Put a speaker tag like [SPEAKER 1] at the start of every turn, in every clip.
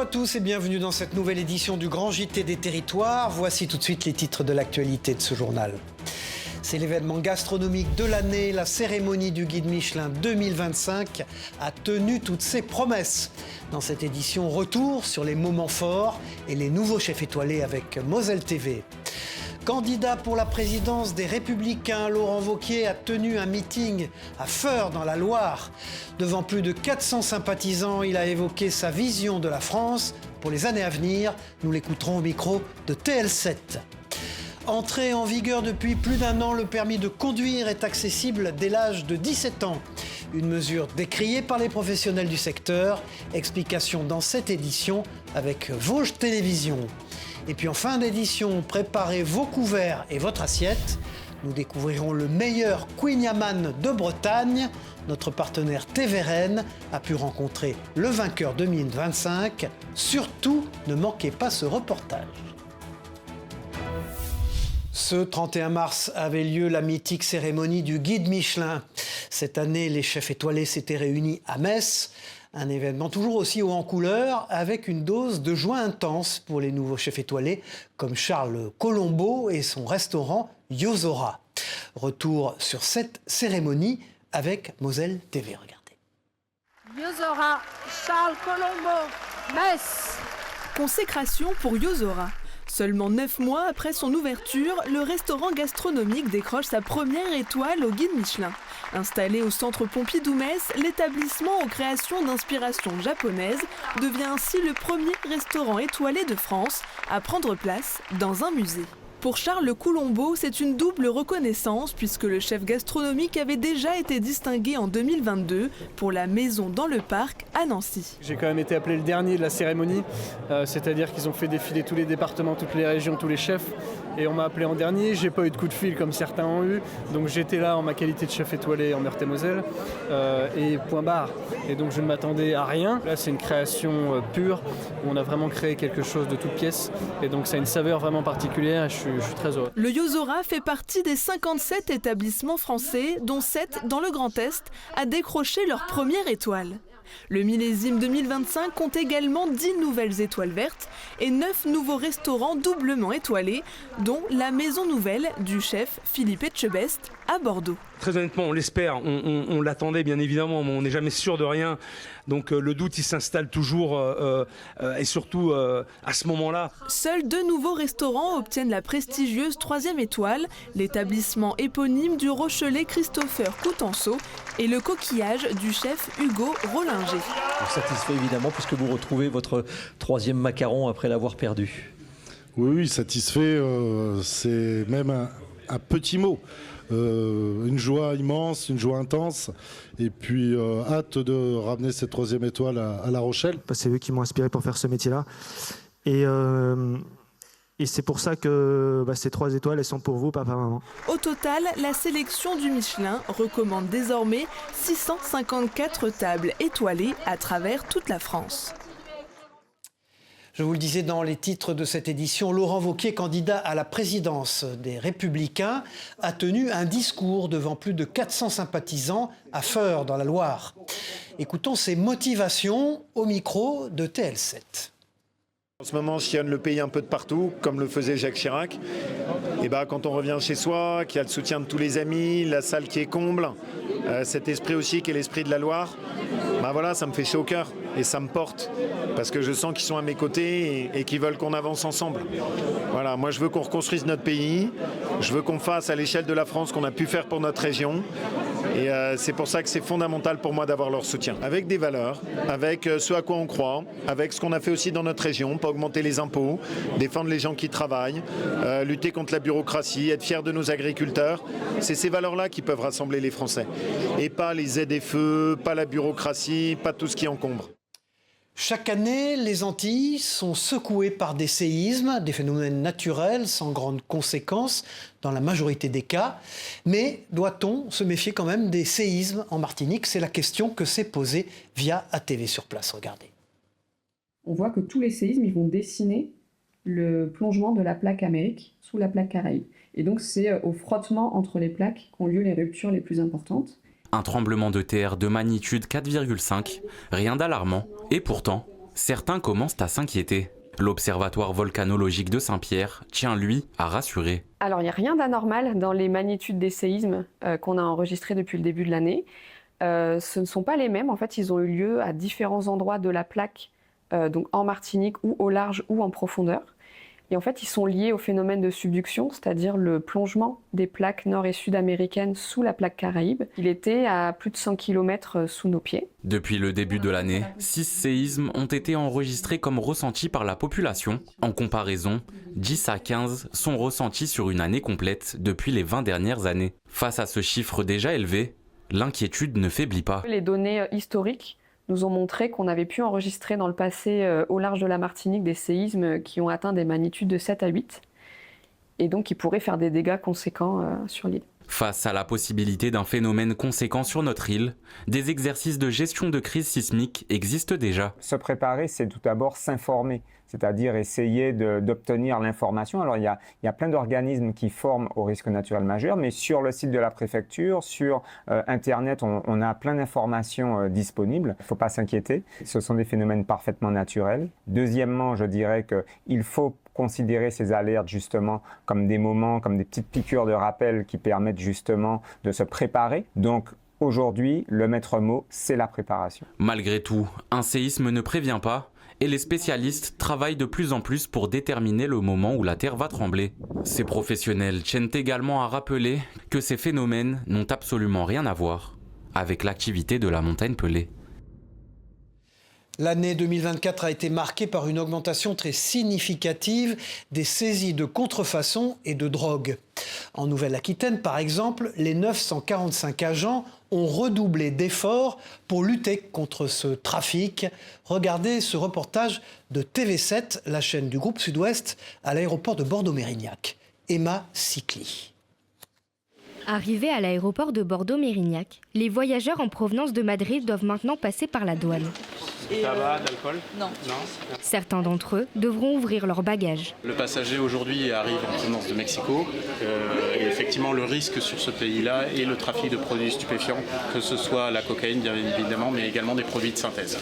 [SPEAKER 1] à tous et bienvenue dans cette nouvelle édition du Grand JT des Territoires. Voici tout de suite les titres de l'actualité de ce journal. C'est l'événement gastronomique de l'année. La cérémonie du Guide Michelin 2025 a tenu toutes ses promesses. Dans cette édition, retour sur les moments forts et les nouveaux chefs étoilés avec Moselle TV. Candidat pour la présidence des Républicains, Laurent Wauquiez a tenu un meeting à Feurs dans la Loire. Devant plus de 400 sympathisants, il a évoqué sa vision de la France pour les années à venir. Nous l'écouterons au micro de TL7. Entré en vigueur depuis plus d'un an, le permis de conduire est accessible dès l'âge de 17 ans. Une mesure décriée par les professionnels du secteur. Explication dans cette édition avec Vosges Télévisions. Et puis en fin d'édition, préparez vos couverts et votre assiette. Nous découvrirons le meilleur Queen Yaman de Bretagne. Notre partenaire TVRN a pu rencontrer le vainqueur 2025. Surtout, ne manquez pas ce reportage. Ce 31 mars avait lieu la mythique cérémonie du Guide Michelin. Cette année, les chefs étoilés s'étaient réunis à Metz. Un événement toujours aussi haut en couleur, avec une dose de joie intense pour les nouveaux chefs étoilés, comme Charles Colombo et son restaurant Yozora. Retour sur cette cérémonie avec Moselle TV. Regardez.
[SPEAKER 2] Yozora, Charles Colombo, Metz.
[SPEAKER 3] Consécration pour Yozora. Seulement 9 mois après son ouverture, le restaurant gastronomique décroche sa première étoile au Guide Michelin. Installé au centre Pompidou-Metz, l'établissement aux créations d'inspiration japonaise devient ainsi le premier restaurant étoilé de France à prendre place dans un musée. Pour Charles Colombo, c'est une double reconnaissance puisque le chef gastronomique avait déjà été distingué en 2022 pour la maison dans le parc à Nancy.
[SPEAKER 4] J'ai quand même été appelé le dernier de la cérémonie, c'est-à-dire qu'ils ont fait défiler tous les départements, toutes les régions, tous les chefs. Et on m'a appelé en dernier, j'ai pas eu de coup de fil comme certains ont eu. Donc j'étais là en ma qualité de chef étoilé en Meurthe-et-Moselle et point barre. Et donc je ne m'attendais à rien. Là c'est une création pure où on a vraiment créé quelque chose de toute pièce. Et donc ça a une saveur vraiment particulière et je suis très heureux.
[SPEAKER 3] Le Yozora fait partie des 57 établissements français, dont 7 dans le Grand Est, à décrocher leur première étoile. Le millésime 2025 compte également 10 nouvelles étoiles vertes et 9 nouveaux restaurants doublement étoilés, dont la maison nouvelle du chef Philippe Etchebest à Bordeaux.
[SPEAKER 5] Très honnêtement, on l'espère, on l'attendait bien évidemment, mais on n'est jamais sûr de rien. Donc le doute il s'installe toujours et surtout à ce moment-là.
[SPEAKER 3] Seuls 2 nouveaux restaurants obtiennent la prestigieuse 3e étoile, l'établissement éponyme du Rochelet Christopher Coutenceau et le coquillage du chef Hugo Rollinger.
[SPEAKER 6] Satisfait évidemment puisque vous retrouvez votre 3e macaron après l'avoir perdu.
[SPEAKER 7] Oui, satisfait, c'est même un petit mot. Une joie immense, une joie intense et puis hâte de ramener cette 3e étoile à La Rochelle.
[SPEAKER 8] C'est eux qui m'ont inspiré pour faire ce métier-là et c'est pour ça que ces 3 étoiles elles sont pour vous, papa, maman.
[SPEAKER 3] Au total, la sélection du Michelin recommande désormais 654 tables étoilées à travers toute la France.
[SPEAKER 1] Je vous le disais dans les titres de cette édition, Laurent Wauquiez, candidat à la présidence des Républicains, a tenu un discours devant plus de 400 sympathisants à Feurs, dans la Loire. Écoutons ses motivations au micro de TL7.
[SPEAKER 9] En ce moment, je sillonne le pays un peu de partout, comme le faisait Jacques Chirac. Et quand on revient chez soi, qu'il y a le soutien de tous les amis, la salle qui est comble, cet esprit aussi qui est l'esprit de la Loire, voilà, ça me fait chaud au cœur et ça me porte parce que je sens qu'ils sont à mes côtés et qu'ils veulent qu'on avance ensemble. Voilà, moi je veux qu'on reconstruise notre pays, je veux qu'on fasse à l'échelle de la France qu'on a pu faire pour notre région. Et c'est pour ça que c'est fondamental pour moi d'avoir leur soutien. Avec des valeurs, avec ce à quoi on croit, avec ce qu'on a fait aussi dans notre région, pas augmenter les impôts, défendre les gens qui travaillent, lutter contre la bureaucratie, être fier de nos agriculteurs. C'est ces valeurs-là qui peuvent rassembler les Français. Et pas les ZFE, pas la bureaucratie, pas tout ce qui encombre.
[SPEAKER 1] Chaque année, les Antilles sont secouées par des séismes, des phénomènes naturels sans grandes conséquences dans la majorité des cas. Mais doit-on se méfier quand même des séismes en Martinique? C'est la question que s'est posée via ATV sur place. Regardez.
[SPEAKER 10] On voit que tous les séismes ils vont dessiner le plongement de la plaque Amérique sous la plaque Caraïbe. Et donc c'est au frottement entre les plaques qu'ont lieu les ruptures les plus importantes.
[SPEAKER 11] Un tremblement de terre de magnitude 4,5, rien d'alarmant, et pourtant, certains commencent à s'inquiéter. L'Observatoire volcanologique de Saint-Pierre tient, lui, à rassurer.
[SPEAKER 10] Alors, il n'y a rien d'anormal dans les magnitudes des séismes qu'on a enregistrés depuis le début de l'année. Ce ne sont pas les mêmes. En fait, ils ont eu lieu à différents endroits de la plaque, donc en Martinique ou au large ou en profondeur. Et en fait, ils sont liés au phénomène de subduction, c'est-à-dire le plongement des plaques nord- et sud-américaines sous la plaque Caraïbe. Il était à plus de 100 km sous nos pieds.
[SPEAKER 11] Depuis le début de l'année, 6 séismes ont été enregistrés comme ressentis par la population. En comparaison, 10 à 15 sont ressentis sur une année complète depuis les 20 dernières années. Face à ce chiffre déjà élevé, l'inquiétude ne faiblit pas.
[SPEAKER 10] Les données historiques nous ont montré qu'on avait pu enregistrer dans le passé au large de la Martinique des séismes qui ont atteint des magnitudes de 7 à 8 et donc qui pourraient faire des dégâts conséquents sur l'île.
[SPEAKER 11] Face à la possibilité d'un phénomène conséquent sur notre île, des exercices de gestion de crise sismique existent déjà.
[SPEAKER 12] Se préparer, c'est tout d'abord s'informer, c'est-à-dire essayer d'obtenir l'information. Alors il y a plein d'organismes qui forment au risque naturel majeur, mais sur le site de la préfecture, sur Internet, on a plein d'informations disponibles. Il ne faut pas s'inquiéter, ce sont des phénomènes parfaitement naturels. Deuxièmement, je dirais qu'il faut considérer ces alertes justement comme des moments, comme des petites piqûres de rappel qui permettent justement de se préparer. Donc aujourd'hui, le maître mot, c'est la préparation.
[SPEAKER 11] Malgré tout, un séisme ne prévient pas et les spécialistes travaillent de plus en plus pour déterminer le moment où la Terre va trembler. Ces professionnels tiennent également à rappeler que ces phénomènes n'ont absolument rien à voir avec l'activité de la montagne Pelée.
[SPEAKER 1] L'année 2024 a été marquée par une augmentation très significative des saisies de contrefaçon et de drogue. En Nouvelle-Aquitaine, par exemple, les 945 agents ont redoublé d'efforts pour lutter contre ce trafic. Regardez ce reportage de TV7, la chaîne du groupe Sud-Ouest, à l'aéroport de Bordeaux-Mérignac. Emma Sicli.
[SPEAKER 13] Arrivés à l'aéroport de Bordeaux-Mérignac, les voyageurs en provenance de Madrid doivent maintenant passer par la douane.
[SPEAKER 14] Ça va, d'alcool ? Non.
[SPEAKER 13] Certains d'entre eux devront ouvrir leurs bagages.
[SPEAKER 14] Le passager aujourd'hui arrive en provenance de Mexico et effectivement le risque sur ce pays-là est le trafic de produits stupéfiants, que ce soit la cocaïne bien évidemment, mais également des produits de synthèse.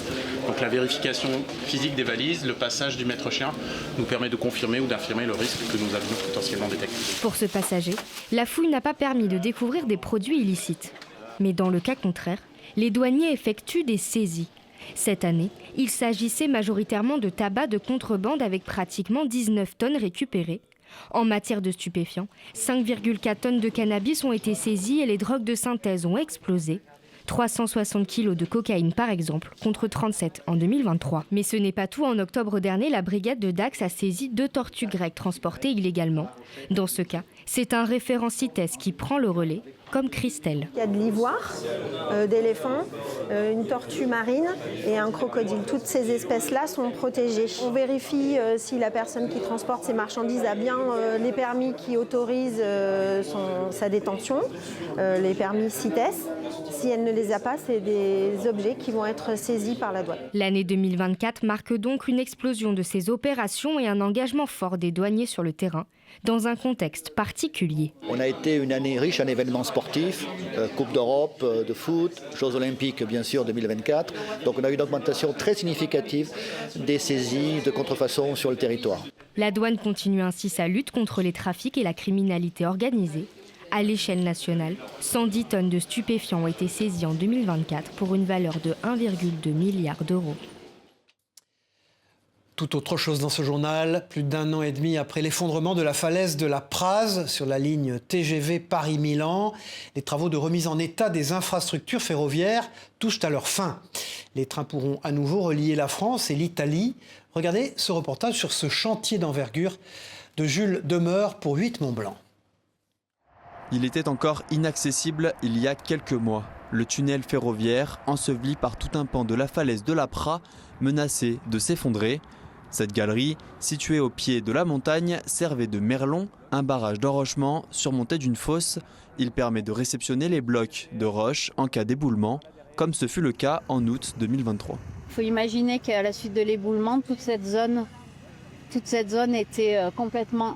[SPEAKER 14] Donc la vérification physique des valises, le passage du maître-chien nous permet de confirmer ou d'infirmer le risque que nous avions potentiellement détecté.
[SPEAKER 13] Pour ce passager, la fouille n'a pas permis de découvrir des produits illicites. Mais dans le cas contraire, les douaniers effectuent des saisies. Cette année, il s'agissait majoritairement de tabac de contrebande avec pratiquement 19 tonnes récupérées. En matière de stupéfiants, 5,4 tonnes de cannabis ont été saisies et les drogues de synthèse ont explosé. 360 kilos de cocaïne par exemple, contre 37 en 2023. Mais ce n'est pas tout. En octobre dernier, la brigade de Dax a saisi 2 tortues grecques transportées illégalement. Dans ce cas, c'est un référent CITES qui prend le relais, comme Christelle.
[SPEAKER 15] Il y a de l'ivoire, d'éléphant, une tortue marine et un crocodile. Toutes ces espèces-là sont protégées. On vérifie si la personne qui transporte ces marchandises a bien les permis qui autorisent sa détention, les permis CITES. Si elle ne les a pas, c'est des objets qui vont être saisis par la douane.
[SPEAKER 13] L'année 2024 marque donc une explosion de ces opérations et un engagement fort des douaniers sur le terrain, dans un contexte particulier.
[SPEAKER 16] On a été une année riche en événements sportifs, Coupe d'Europe de foot, Jeux Olympiques bien sûr 2024. Donc on a eu une augmentation très significative des saisies de contrefaçon sur le territoire.
[SPEAKER 13] La douane continue ainsi sa lutte contre les trafics et la criminalité organisée. À l'échelle nationale, 110 tonnes de stupéfiants ont été saisies en 2024 pour une valeur de 1,2 milliard d'euros.
[SPEAKER 1] Tout autre chose dans ce journal, plus d'1 an et demi après l'effondrement de la falaise de la Praz sur la ligne TGV Paris-Milan, les travaux de remise en état des infrastructures ferroviaires touchent à leur fin. Les trains pourront à nouveau relier la France et l'Italie. Regardez ce reportage sur ce chantier d'envergure de Jules Demeure pour 8 Mont-Blanc.
[SPEAKER 17] Il était encore inaccessible il y a quelques mois. Le tunnel ferroviaire, enseveli par tout un pan de la falaise de la Praz, menacé de s'effondrer. Cette galerie, située au pied de la montagne, servait de merlon, un barrage d'enrochement surmonté d'une fosse. Il permet de réceptionner les blocs de roches en cas d'éboulement, comme ce fut le cas en août 2023.
[SPEAKER 18] Il faut imaginer qu'à la suite de l'éboulement, toute cette zone était complètement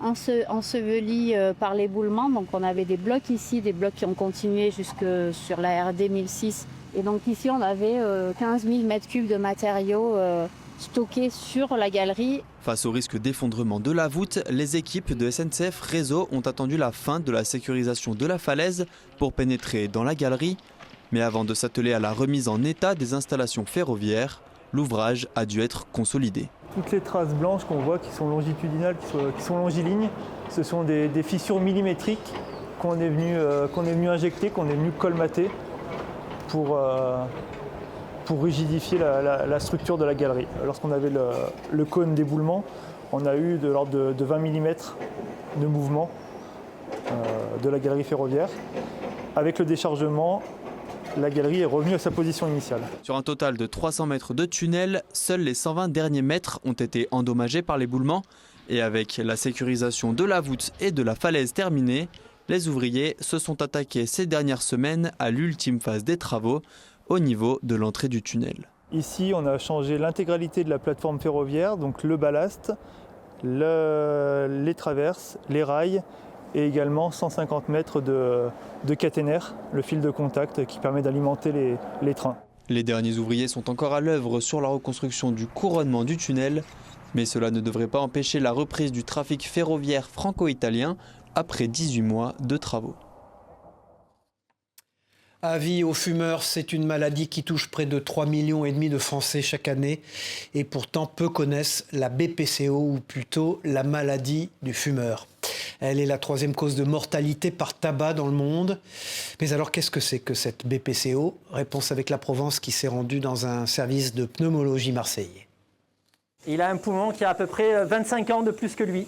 [SPEAKER 18] ensevelie par l'éboulement. Donc on avait des blocs ici, des blocs qui ont continué jusque sur la RD 1006. Et donc ici on avait 15 000 mètres cubes de matériaux stockés sur la galerie.
[SPEAKER 17] Face au risque d'effondrement de la voûte, les équipes de SNCF Réseau ont attendu la fin de la sécurisation de la falaise pour pénétrer dans la galerie. Mais avant de s'atteler à la remise en état des installations ferroviaires, l'ouvrage a dû être consolidé.
[SPEAKER 19] Toutes les traces blanches qu'on voit qui sont longitudinales, qui sont longilignes, ce sont des fissures millimétriques qu'on est venu injecter, qu'on est venu colmater pour rigidifier la structure de la galerie. Lorsqu'on avait le cône d'éboulement, on a eu de l'ordre de 20 mm de mouvement de la galerie ferroviaire. Avec le déchargement, la galerie est revenue à sa position initiale.
[SPEAKER 17] Sur un total de 300 mètres de tunnel, seuls les 120 derniers mètres ont été endommagés par l'éboulement. Et avec la sécurisation de la voûte et de la falaise terminée, les ouvriers se sont attaqués ces dernières semaines à l'ultime phase des travaux au niveau de l'entrée du tunnel.
[SPEAKER 19] Ici, on a changé l'intégralité de la plateforme ferroviaire, donc le ballast, les traverses, les rails et également 150 mètres de caténaire, le fil de contact qui permet d'alimenter les trains.
[SPEAKER 17] Les derniers ouvriers sont encore à l'œuvre sur la reconstruction du couronnement du tunnel, mais cela ne devrait pas empêcher la reprise du trafic ferroviaire franco-italien après 18 mois de travaux.
[SPEAKER 1] Avis aux fumeurs, c'est une maladie qui touche près de 3,5 millions de Français chaque année et pourtant peu connaissent la BPCO ou plutôt la maladie du fumeur. Elle est la 3e cause de mortalité par tabac dans le monde. Mais alors qu'est-ce que c'est que cette BPCO ? Réponse avec la Provence qui s'est rendue dans un service de pneumologie marseillais.
[SPEAKER 20] Il a un poumon qui a à peu près 25 ans de plus que lui.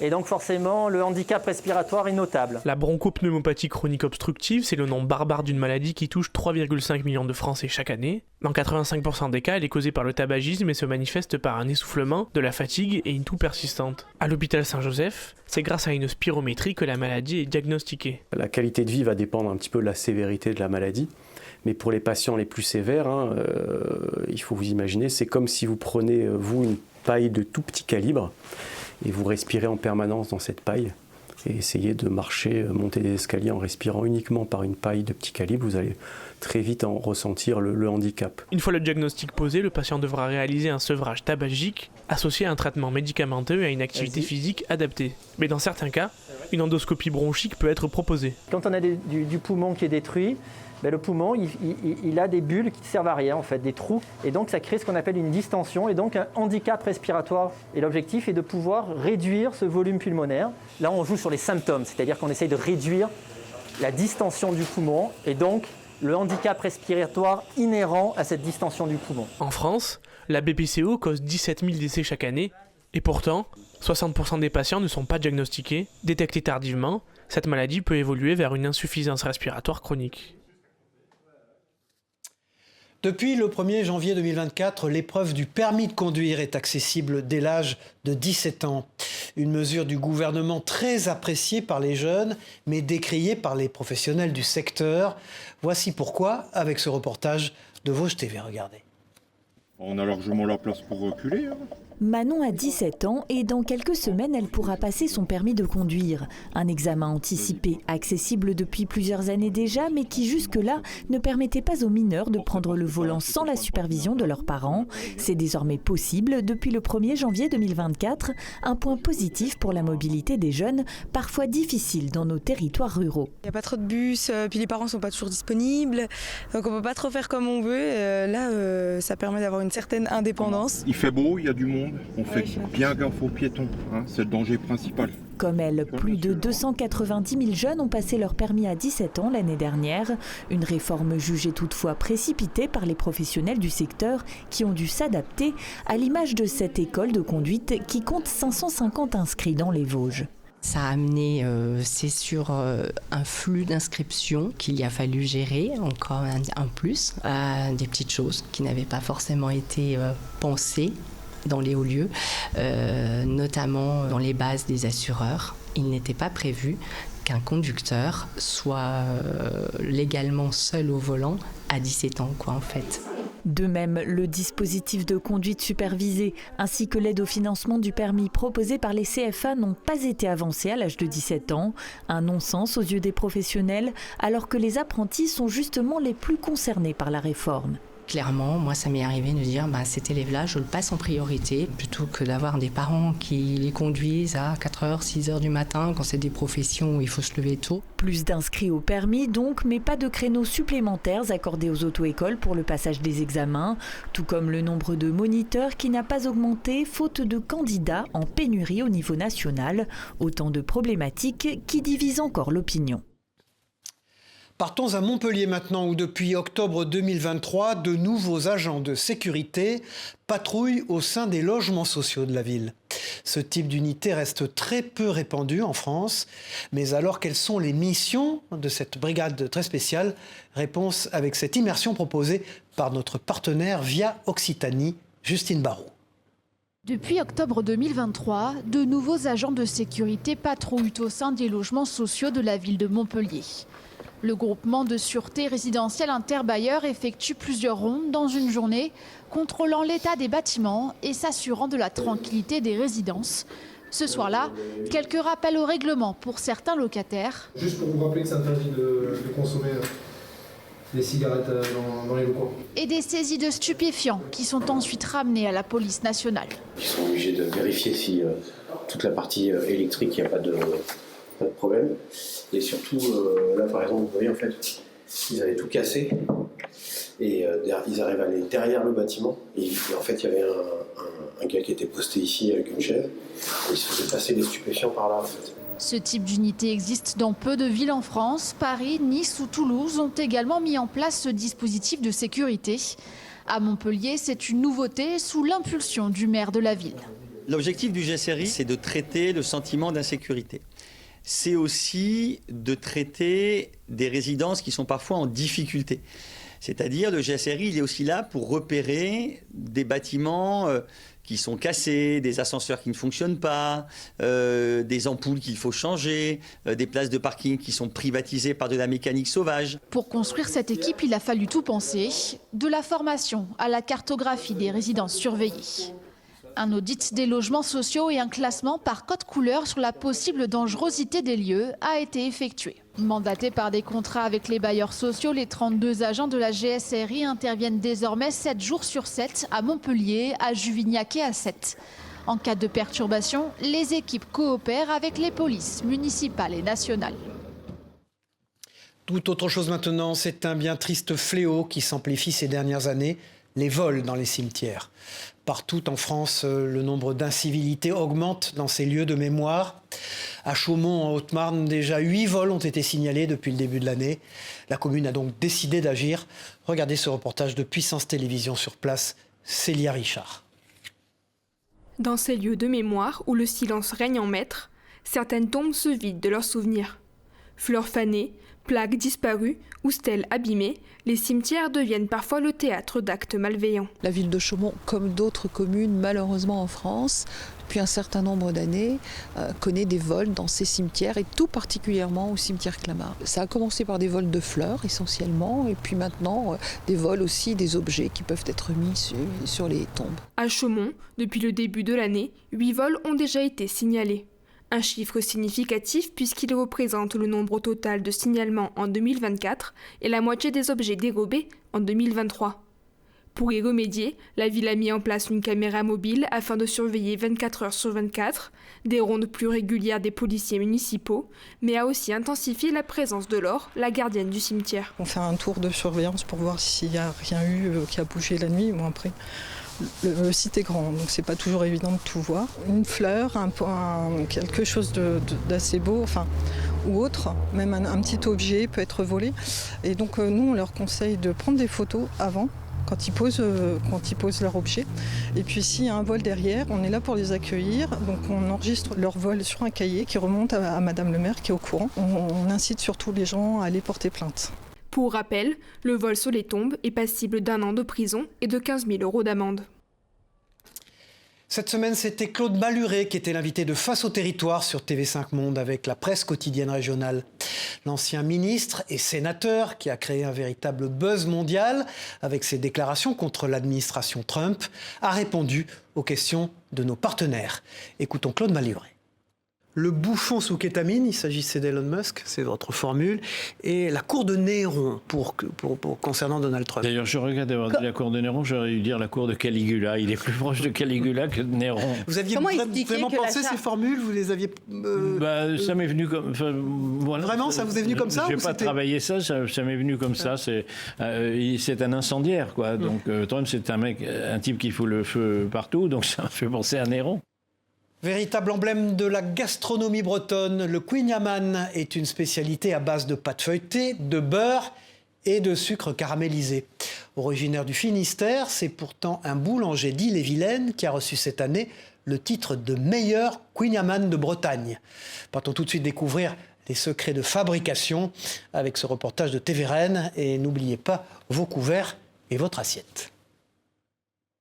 [SPEAKER 20] Et donc forcément, le handicap respiratoire est notable.
[SPEAKER 21] La bronchopneumopathie chronique obstructive, c'est le nom barbare d'une maladie qui touche 3,5 millions de Français chaque année. Dans 85% des cas, elle est causée par le tabagisme et se manifeste par un essoufflement, de la fatigue et une toux persistante. À l'hôpital Saint-Joseph, c'est grâce à une spirométrie que la maladie est diagnostiquée.
[SPEAKER 22] La qualité de vie va dépendre un petit peu de la sévérité de la maladie. Mais pour les patients les plus sévères, il faut vous imaginer, c'est comme si vous prenez, vous, une paille de tout petit calibre et vous respirez en permanence dans cette paille et essayez de marcher, monter des escaliers en respirant uniquement par une paille de petit calibre, vous allez très vite en ressentir le handicap.
[SPEAKER 21] Une fois le diagnostic posé, le patient devra réaliser un sevrage tabagique associé à un traitement médicamenteux et à une activité physique adaptée. Mais dans certains cas, une endoscopie bronchique peut être proposée.
[SPEAKER 20] Quand on a du poumon qui est détruit, le poumon, il a des bulles qui ne servent à rien, en fait, des trous. Et donc, ça crée ce qu'on appelle une distension et donc un handicap respiratoire. Et l'objectif est de pouvoir réduire ce volume pulmonaire. Là, on joue sur les symptômes, c'est-à-dire qu'on essaye de réduire la distension du poumon et donc le handicap respiratoire inhérent à cette distension du poumon.
[SPEAKER 21] En France, la BPCO cause 17 000 décès chaque année. Et pourtant, 60% des patients ne sont pas diagnostiqués. Détectés tardivement, cette maladie peut évoluer vers une insuffisance respiratoire chronique.
[SPEAKER 1] Depuis le 1er janvier 2024, l'épreuve du permis de conduire est accessible dès l'âge de 17 ans. Une mesure du gouvernement très appréciée par les jeunes, mais décriée par les professionnels du secteur. Voici pourquoi, avec ce reportage de Vosges TV. Regardez.
[SPEAKER 23] On a largement la place pour reculer.
[SPEAKER 24] Manon a 17 ans et dans quelques semaines, elle pourra passer son permis de conduire. Un examen anticipé, accessible depuis plusieurs années déjà, mais qui jusque-là ne permettait pas aux mineurs de prendre le volant sans la supervision de leurs parents. C'est désormais possible depuis le 1er janvier 2024, un point positif pour la mobilité des jeunes, parfois difficile dans nos territoires ruraux.
[SPEAKER 25] Il n'y a pas trop de bus, puis les parents ne sont pas toujours disponibles, donc on ne peut pas trop faire comme on veut. Là, ça permet d'avoir une certaine indépendance.
[SPEAKER 23] Il fait beau, il y a du monde. On fait bien gaffe aux piétons, c'est le danger principal.
[SPEAKER 24] Comme elle, plus de 290 000 jeunes ont passé leur permis à 17 ans l'année dernière. Une réforme jugée toutefois précipitée par les professionnels du secteur qui ont dû s'adapter à l'image de cette école de conduite qui compte 550 inscrits dans les Vosges.
[SPEAKER 26] Ça a amené, c'est sûr, un flux d'inscriptions qu'il a fallu gérer, encore un plus, des petites choses qui n'avaient pas forcément été pensées dans les hauts lieux, notamment dans les bases des assureurs. Il n'était pas prévu qu'un conducteur soit légalement seul au volant à 17 ans, en fait.
[SPEAKER 24] De même, le dispositif de conduite supervisée ainsi que l'aide au financement du permis proposé par les CFA n'ont pas été avancés à l'âge de 17 ans. Un non-sens aux yeux des professionnels, alors que les apprentis sont justement les plus concernés par la réforme.
[SPEAKER 26] Clairement, moi, ça m'est arrivé de dire cet élève-là, je le passe en priorité, plutôt que d'avoir des parents qui les conduisent à 4h, 6h du matin, quand c'est des professions où il faut se lever tôt.
[SPEAKER 24] Plus d'inscrits au permis donc, mais pas de créneaux supplémentaires accordés aux auto-écoles pour le passage des examens, tout comme le nombre de moniteurs qui n'a pas augmenté faute de candidats en pénurie au niveau national. Autant de problématiques qui divisent encore l'opinion.
[SPEAKER 1] Partons à Montpellier maintenant, où depuis octobre 2023, de nouveaux agents de sécurité patrouillent au sein des logements sociaux de la ville. Ce type d'unité reste très peu répandu en France. Mais alors, quelles sont les missions de cette brigade très spéciale? Réponse avec cette immersion proposée par notre partenaire Via Occitanie, Justine Barrault.
[SPEAKER 2] Depuis octobre 2023, de nouveaux agents de sécurité patrouillent au sein des logements sociaux de la ville de Montpellier. Le groupement de sûreté résidentielle interbailleurs effectue plusieurs rondes dans une journée, contrôlant l'état des bâtiments et s'assurant de la tranquillité des résidences. Ce soir-là, quelques rappels au règlement pour certains locataires.
[SPEAKER 4] Juste pour vous rappeler que c'est interdit de consommer des cigarettes dans les locaux.
[SPEAKER 2] Et des saisies de stupéfiants qui sont ensuite ramenées à la police nationale.
[SPEAKER 5] Ils sont obligés de vérifier si toute la partie électrique, il n'y a pas de problème. Et surtout, là par exemple, vous voyez en fait, ils avaient tout cassé et ils arrivent à aller derrière le bâtiment. Et en fait, il y avait un gars qui était posté ici avec une chaise. Et il se faisait passer des stupéfiants par là en fait.
[SPEAKER 2] Ce type d'unité existe dans peu de villes en France. Paris, Nice ou Toulouse ont également mis en place ce dispositif de sécurité. À Montpellier, c'est une nouveauté sous l'impulsion du maire de la ville.
[SPEAKER 6] L'objectif du GSRI, c'est de traiter le sentiment d'insécurité. C'est aussi de traiter des résidences qui sont parfois en difficulté. C'est-à-dire, le GSRI, il est aussi là pour repérer des bâtiments qui sont cassés, des ascenseurs qui ne fonctionnent pas, des ampoules qu'il faut changer, des places de parking qui sont privatisées par de la mécanique sauvage.
[SPEAKER 2] Pour construire cette équipe, il a fallu tout penser, de la formation à la cartographie des résidences surveillées. Un audit des logements sociaux et un classement par code couleur sur la possible dangerosité des lieux a été effectué. Mandatés par des contrats avec les bailleurs sociaux, les 32 agents de la GSRI interviennent désormais 7 jours sur 7 à Montpellier, à Juvignac et à Sète. En cas de perturbation, les équipes coopèrent avec les polices municipales et nationales.
[SPEAKER 1] Tout autre chose maintenant, c'est un bien triste fléau qui s'amplifie ces dernières années, les vols dans les cimetières. Partout en France, le nombre d'incivilités augmente dans ces lieux de mémoire. À Chaumont, en Haute-Marne, déjà 8 vols ont été signalés depuis le début de l'année. La commune a donc décidé d'agir. Regardez ce reportage de Puissance Télévisions sur place, Célia Richard.
[SPEAKER 3] Dans ces lieux de mémoire où le silence règne en maître, certaines tombes se vident de leurs souvenirs. Fleurs fanées, plaques disparues ou stèles abîmées, les cimetières deviennent parfois le théâtre d'actes malveillants.
[SPEAKER 7] La ville de Chaumont, comme d'autres communes malheureusement en France, depuis un certain nombre d'années, connaît des vols dans ces cimetières et tout particulièrement au cimetière Clamart. Ça a commencé par des vols de fleurs essentiellement et puis maintenant des vols aussi des objets qui peuvent être mis sur les tombes.
[SPEAKER 3] À Chaumont, depuis le début de l'année, 8 vols ont déjà été signalés. Un chiffre significatif puisqu'il représente le nombre total de signalements en 2024 et la moitié des objets dérobés en 2023. Pour y remédier, la ville a mis en place une caméra mobile afin de surveiller 24 heures sur 24, des rondes plus régulières des policiers municipaux, mais a aussi intensifié la présence de Laure, la gardienne du cimetière.
[SPEAKER 7] On fait un tour de surveillance pour voir s'il n'y a rien eu qui a bougé la nuit. Bon, après, le site est grand, donc c'est pas toujours évident de tout voir. Une fleur, quelque chose d'assez beau, ou autre, même un petit objet peut être volé. Et donc nous, on leur conseille de prendre des photos avant, quand ils posent leur objet. Et puis s'il y a un vol derrière, on est là pour les accueillir. Donc on enregistre leur vol sur un cahier qui remonte à Madame le maire qui est au courant. On incite surtout les gens à aller porter plainte.
[SPEAKER 3] Pour rappel, le vol sur les tombes est passible d'1 an de prison et de 15 000 € d'amende.
[SPEAKER 1] Cette semaine, c'était Claude Malhuret qui était l'invité de Face au territoire sur TV5 Monde avec la presse quotidienne régionale. L'ancien ministre et sénateur qui a créé un véritable buzz mondial avec ses déclarations contre l'administration Trump a répondu aux questions de nos partenaires. Écoutons Claude Malhuret. Le bouchon sous kétamine, il s'agissait d'Elon Musk, c'est votre formule, et la cour de Néron concernant Donald Trump.
[SPEAKER 8] D'ailleurs, je regrette d'avoir dit la cour de Néron, j'aurais dû dire la cour de Caligula. Il est plus proche de Caligula que de Néron.
[SPEAKER 1] Vous aviez vraiment pensé ces formules? Vous les aviez...
[SPEAKER 8] ça m'est venu comme... Voilà,
[SPEAKER 1] vraiment, ça vous est venu comme ça?
[SPEAKER 8] Je n'ai pas travaillé ça m'est venu comme ça. C'est un incendiaire, quoi. Donc Trump, c'est un type qui fout le feu partout, donc ça m'a fait penser à Néron.
[SPEAKER 1] Véritable emblème de la gastronomie bretonne, le kouign-amann est une spécialité à base de pâte feuilletée, de beurre et de sucre caramélisé. Originaire du Finistère, c'est pourtant un boulanger d'Ille-et-Vilaine qui a reçu cette année le titre de meilleur kouign-amann de Bretagne. Partons tout de suite découvrir les secrets de fabrication avec ce reportage de TV Rennes. Et n'oubliez pas vos couverts et votre assiette.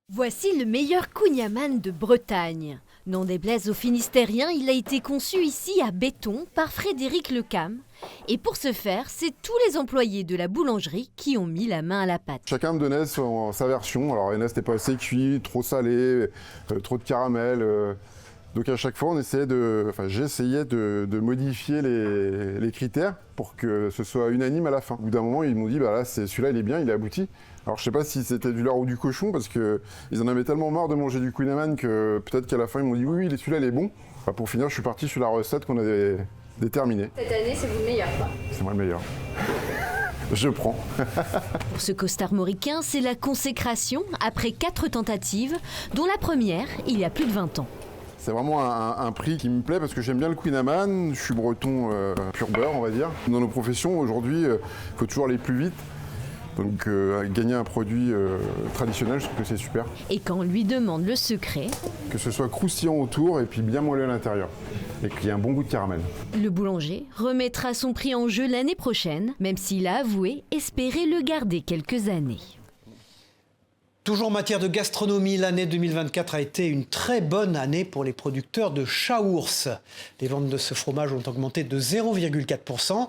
[SPEAKER 9] Voici le meilleur kouign-amann de Bretagne. N'en déplaise aux Finistériens, il a été conçu ici à Béton par Frédéric Lecam. Et pour ce faire, c'est tous les employés de la boulangerie qui ont mis la main à la pâte.
[SPEAKER 10] Chacun me donnait sa version. Alors il y en a, c'était pas assez cuit, trop salé, trop de caramel. Donc à chaque fois, j'essayais de modifier les critères pour que ce soit unanime à la fin. Au bout d'un moment, ils m'ont dit, bah là, celui-là, il est bien, il est abouti. Alors je sais pas si c'était du lard ou du cochon, parce qu'ils en avaient tellement marre de manger du kouign-amann que peut-être qu'à la fin, ils m'ont dit, oui, celui-là, il est bon. Enfin, pour finir, je suis parti sur la recette qu'on avait déterminée.
[SPEAKER 9] Cette année, c'est vous le meilleur, quoi.
[SPEAKER 10] C'est moi le meilleur. Je prends.
[SPEAKER 9] Pour ce costard mauricain, c'est la consécration après 4 tentatives, dont la première, il y a plus de 20 ans.
[SPEAKER 10] C'est vraiment un prix qui me plaît parce que j'aime bien le kouign-amann, je suis breton pur beurre, on va dire. Dans nos professions, aujourd'hui, il faut toujours aller plus vite. Donc gagner un produit traditionnel, je trouve que c'est super.
[SPEAKER 9] Et quand on lui demande le secret...
[SPEAKER 10] Que ce soit croustillant autour et puis bien moelleux à l'intérieur. Et qu'il y ait un bon goût de caramel.
[SPEAKER 9] Le boulanger remettra son prix en jeu l'année prochaine, même s'il a avoué espérer le garder quelques années.
[SPEAKER 1] Toujours en matière de gastronomie, l'année 2024 a été une très bonne année pour les producteurs de chaours. Les ventes de ce fromage ont augmenté de 0,4%.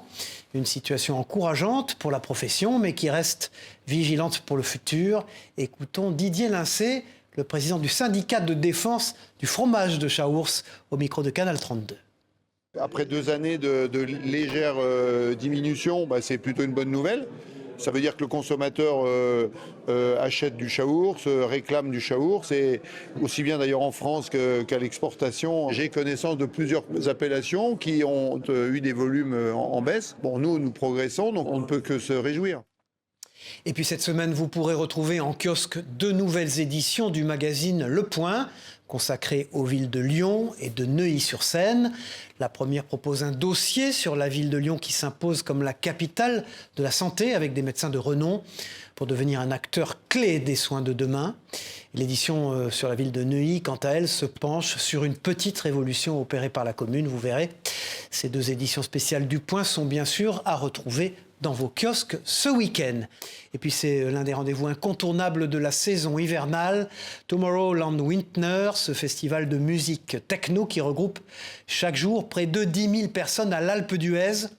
[SPEAKER 1] Une situation encourageante pour la profession, mais qui reste vigilante pour le futur. Écoutons Didier Lincé, le président du syndicat de défense du fromage de chaours, au micro de Canal 32.
[SPEAKER 11] Après 2 années de légère diminution, c'est plutôt une bonne nouvelle. Ça veut dire que le consommateur achète du chaours, réclame du chaours, et aussi bien d'ailleurs en France qu'à l'exportation. J'ai connaissance de plusieurs appellations qui ont eu des volumes en baisse. Bon, nous progressons, donc on ne peut que se réjouir.
[SPEAKER 1] Et puis cette semaine, vous pourrez retrouver en kiosque 2 nouvelles éditions du magazine Le Point, consacré aux villes de Lyon et de Neuilly-sur-Seine. La première propose un dossier sur la ville de Lyon qui s'impose comme la capitale de la santé avec des médecins de renom pour devenir un acteur clé des soins de demain. L'édition sur la ville de Neuilly, quant à elle, se penche sur une petite révolution opérée par la commune. Vous verrez, ces 2 éditions spéciales du Point sont bien sûr à retrouver dans vos kiosques ce week-end. Et puis c'est l'un des rendez-vous incontournables de la saison hivernale, Tomorrowland Winter, ce festival de musique techno qui regroupe chaque jour près de 10 000 personnes à l'Alpe d'Huez.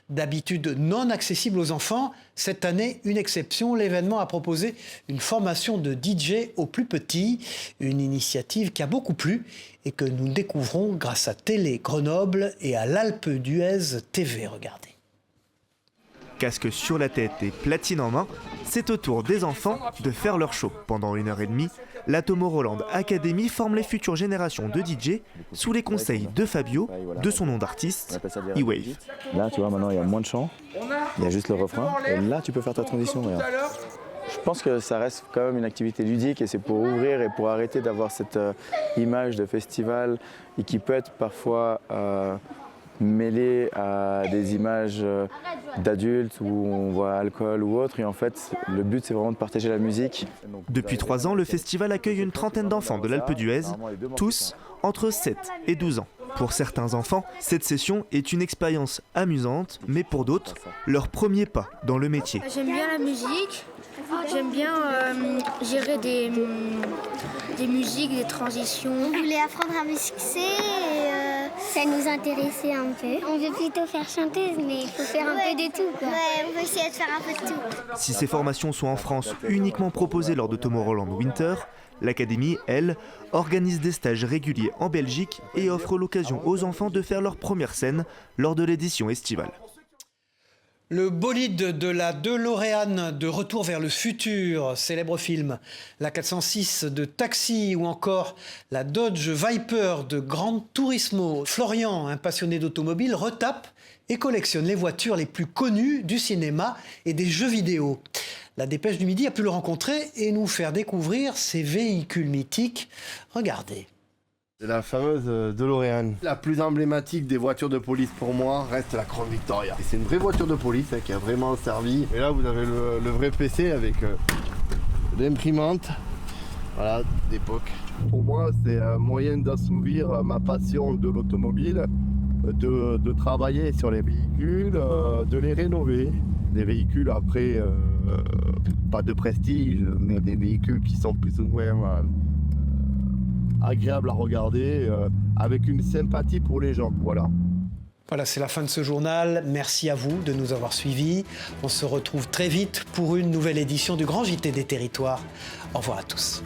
[SPEAKER 1] D'habitude non accessible aux enfants, cette année, une exception, l'événement a proposé une formation de DJ aux plus petits, une initiative qui a beaucoup plu et que nous découvrons grâce à Télé Grenoble et à l'Alpe d'Huez TV. Regardez.
[SPEAKER 12] Casque sur la tête et platine en main, c'est au tour des enfants de faire leur show. Pendant 1h30, la Tomorrowland Academy forme les futures générations de DJ sous les conseils de Fabio, de son nom d'artiste, E-Wave.
[SPEAKER 14] Là, tu vois, maintenant, il y a moins de chants, il y a juste le refrain, et là, tu peux faire ta transition. Je pense que ça reste quand même une activité ludique et c'est pour ouvrir et pour arrêter d'avoir cette image de festival et qui peut être parfois... mêlé à des images d'adultes où on voit alcool ou autre. Et en fait, le but, c'est vraiment de partager la musique.
[SPEAKER 12] Depuis 3 ans, le festival accueille une trentaine d'enfants de l'Alpe d'Huez, tous entre 7 et 12 ans. Pour certains enfants, cette session est une expérience amusante, mais pour d'autres, leur premier pas dans le métier.
[SPEAKER 27] J'aime bien la musique, j'aime bien gérer des musiques, des transitions.
[SPEAKER 28] On voulait apprendre à mixer et ça nous intéressait un peu. On veut plutôt faire chanteuse, mais il faut faire un peu de tout, quoi. Ouais, on veut essayer de faire un peu de tout.
[SPEAKER 12] Si ces formations sont en France uniquement proposées lors de Tomorrowland Winter, L'académie, elle, organise des stages réguliers en Belgique et offre l'occasion aux enfants de faire leur première scène lors de l'édition estivale.
[SPEAKER 1] Le bolide de la DeLorean de Retour vers le futur, célèbre film, la 406 de Taxi ou encore la Dodge Viper de Gran Turismo. Florian, un passionné d'automobile, retape et collectionne les voitures les plus connues du cinéma et des jeux vidéo. La Dépêche du Midi a pu le rencontrer et nous faire découvrir ces véhicules mythiques. Regardez.
[SPEAKER 13] C'est la fameuse DeLorean. La plus emblématique des voitures de police pour moi reste la Crown Victoria. C'est une vraie voiture de police qui a vraiment servi. Et là vous avez le vrai PC avec l'imprimante d'époque. Pour moi c'est un moyen d'assouvir ma passion de l'automobile, de travailler sur les véhicules, de les rénover. Des véhicules après, pas de prestige, mais des véhicules qui sont plus ou moins agréable à regarder, avec une sympathie pour les gens. Voilà,
[SPEAKER 1] c'est la fin de ce journal. Merci à vous de nous avoir suivis. On se retrouve très vite pour une nouvelle édition du Grand JT des Territoires. Au revoir à tous.